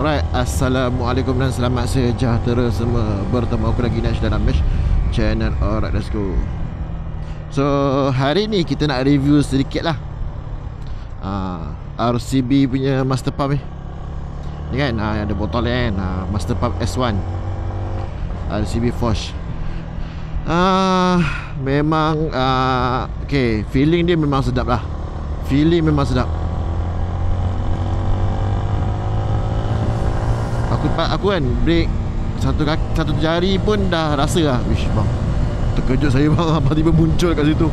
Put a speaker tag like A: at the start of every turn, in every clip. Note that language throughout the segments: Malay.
A: Alright, Assalamualaikum dan selamat sejahtera semua. Bertemu aku lagi Nash dalam Mesh Channel. Alright, let's go. So, hari ni kita nak review sedikit lah RCB punya master pump ni. Ni kan, yang ada botol kan, master pump S1 RCB Forge. Memang okay, feeling dia memang sedap lah. Feeling memang sedap. Aku kan break satu jari pun dah rasa lah. Wish bang, terkejut saya bang, tiba-tiba muncul kat situ.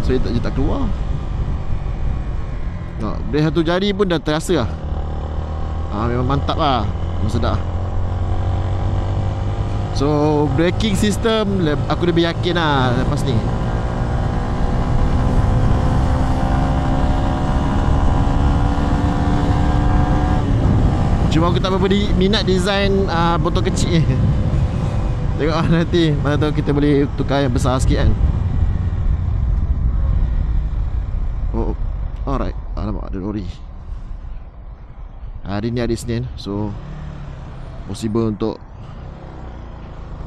A: Saya tak keluar. Break satu jari pun dah terasa lah. Memang mantap lah. Memang sedap. So braking system aku lebih yakin lah lepas ni. Cuma aku tak berapa minat design botol kecil ni. Tengok nanti, mana tahu kita boleh tukar yang besar sikit kan. Oh, alright. Alamak, ada lori. Hari ni hari Senin, so possible untuk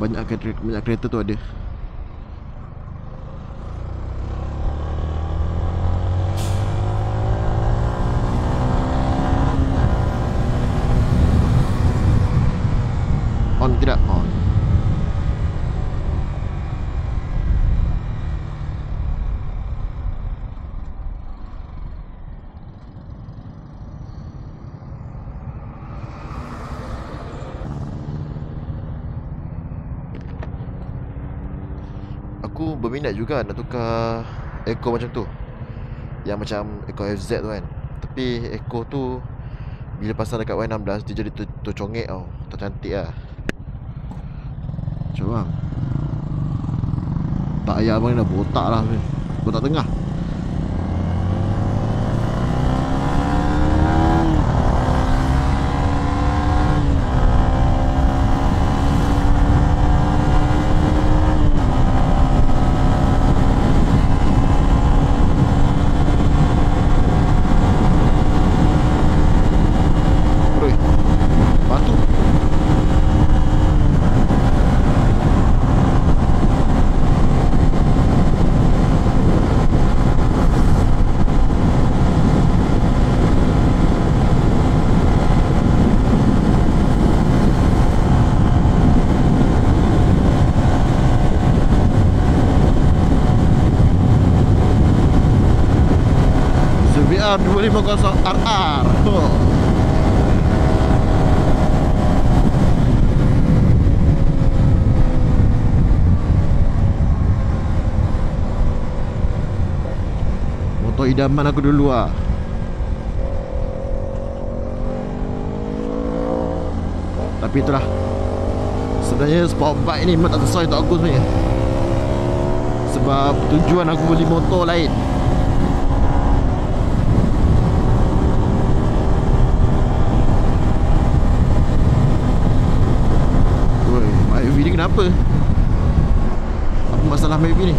A: banyak kereta tu ada. On tidak on. Aku berminat juga nak tukar Eco macam tu, yang macam Eco FZ tu kan. Tapi Eco tu bila pasang dekat Y16 dia jadi tercongek tau. Tak cantik lah. Cuba bang, tak payah bang, dah botak lah. Botak tengah. VR 250 RR. Motor idaman aku dulu lah. Tapi itulah, sebenarnya sport bike ni memang tak sesuai untuk aku sebenarnya. Sebab tujuan aku beli motor lain. Maybe ni kenapa? Apa masalah Maybe ni?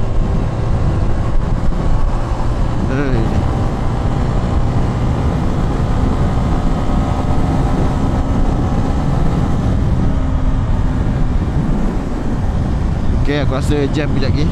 A: Okay, aku rasa jam sekejap lagi.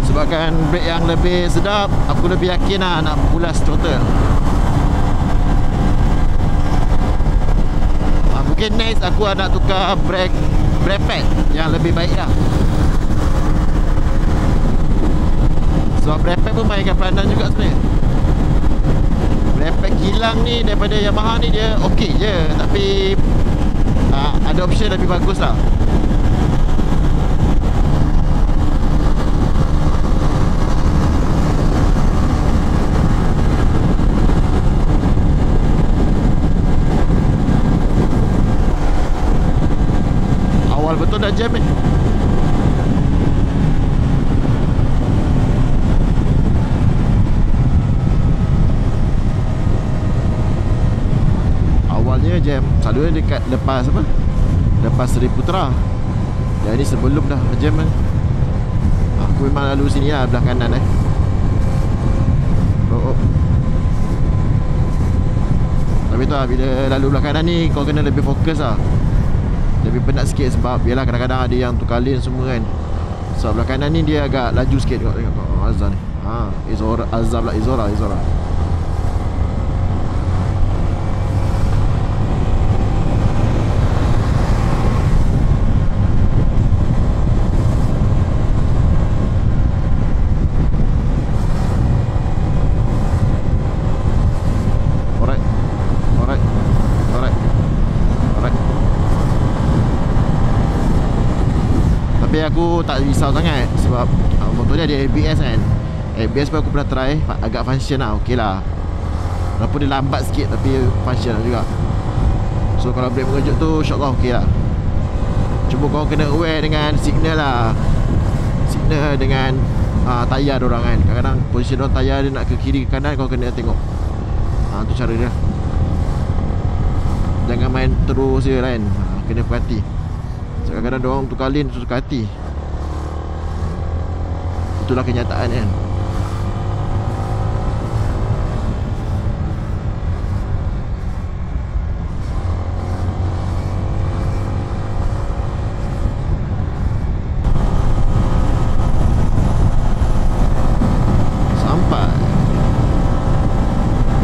A: Sebabkan brake yang lebih sedap, aku lebih yakin lah nak pulas throttle. Mungkin next aku nak tukar brake pad yang lebih baik lah. Sebab brake pad pun mainkan peranan juga sebenarnya. Brake pad kilang ni daripada Yamaha ni dia okey je, tapi ada option lebih bagus lah. Awal betul dah jam ni. jam. Selalunya dekat lepas apa, lepas Seri Putra. Jadi sebelum dah jam kan. Aku memang lalu sini lah, belah kanan oh. Tapi tu lah, bila lalu belah kanan ni kau kena lebih fokus lah. Lebih penat sikit sebab yalah kadang-kadang ada yang tukar lane semua kan. So belah kanan ni dia agak laju sikit. Tengok Azhar ni. Izora, Azhar pula, Izora. Tapi aku tak risau sangat sebab motor dia ada ABS kan. ABS pun aku pernah try, agak function lah, okey lah. Walaupun dia lambat sikit tapi function lah juga. So kalau brake mengejut tu insyaAllah okey lah. Cuma kau kena aware dengan signal lah. Signal dengan tayar diorang kan. Kadang-kadang posisi diorang tayar dia nak ke kiri ke kanan, kau kena tengok. Tu cara dia. Jangan main terus je kan. Kena perhati. Kadang-kadang diorang tukar lane tu suka hati. Itulah kenyataan kan. Sampai.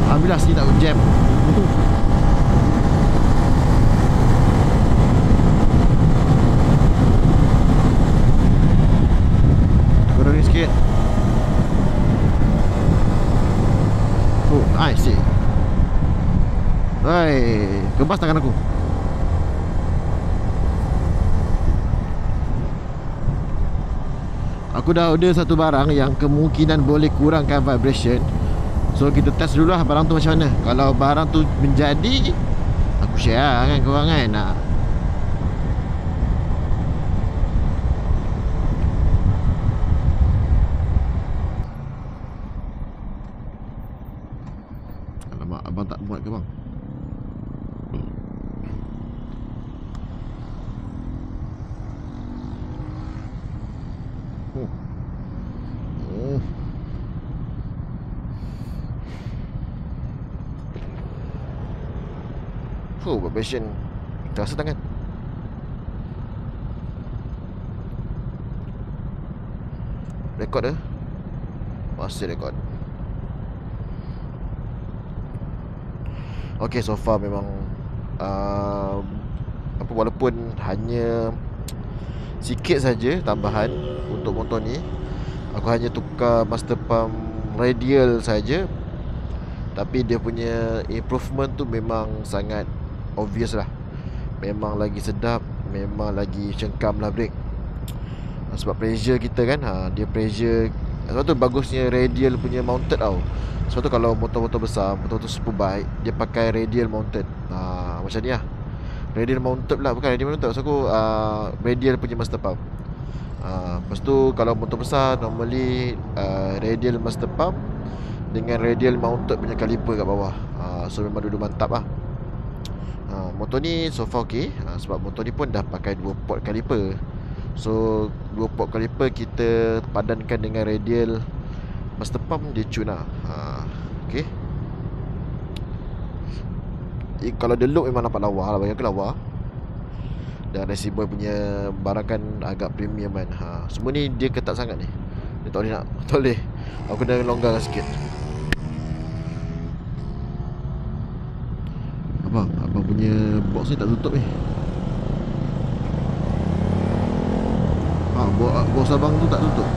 A: Alhamdulillah sini tak jam. Sikit. I see. Hai, kebas tangan aku. Aku dah order satu barang yang kemungkinan boleh kurangkan vibration. So kita test dulu lah barang tu macam mana. Kalau barang tu menjadi, aku share lah kan korang kan. Abang tak buat ke bang? Vibration terasa tangan. Rekod dah? Masih rekod. Okay, so far memang walaupun hanya sikit saja tambahan untuk motor ni. Aku hanya tukar master pump radial saja, tapi dia punya improvement tu memang sangat obvious lah. Memang lagi sedap, memang lagi cengkam lah brake. Sebab pressure kita kan, dia pressure. Sebab tu bagusnya radial punya mounted tau. Sebab tu kalau motor-motor besar, motor-motor superbike, dia pakai radial mounted. Macam ni lah. Radial mounted pula, bukan radial mounted. Maksud aku radial punya master pump. Lepas tu kalau motor besar, normally radial master pump dengan radial mounted punya caliper kat bawah. So memang dua-dua mantap lah. Motor ni so far okay, sebab motor ni pun dah pakai 2 port caliper. So 2 port caliper kita padankan dengan radial master pump, dia tune lah. Okay. Kalau the look memang nampak lawa lah, bagi aku lawa. Dan Racing Boy punya barang kan agak premium kan. Semua ni dia ketat sangat ni. Dia tak boleh nak, tak boleh. Aku dah longgarkan sikit. Abang punya box ni tak tutup ni. Box abang tu tak tutup.